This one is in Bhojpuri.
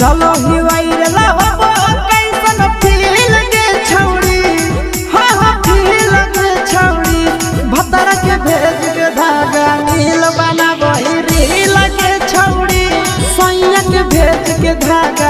चलो ही वायरल हो कैसन फील के छौड़ी हाँ हाँ फील के छौड़ी भतर के भेज के धागा नील बना वही रील के छौड़ी सैया के भेज के धागा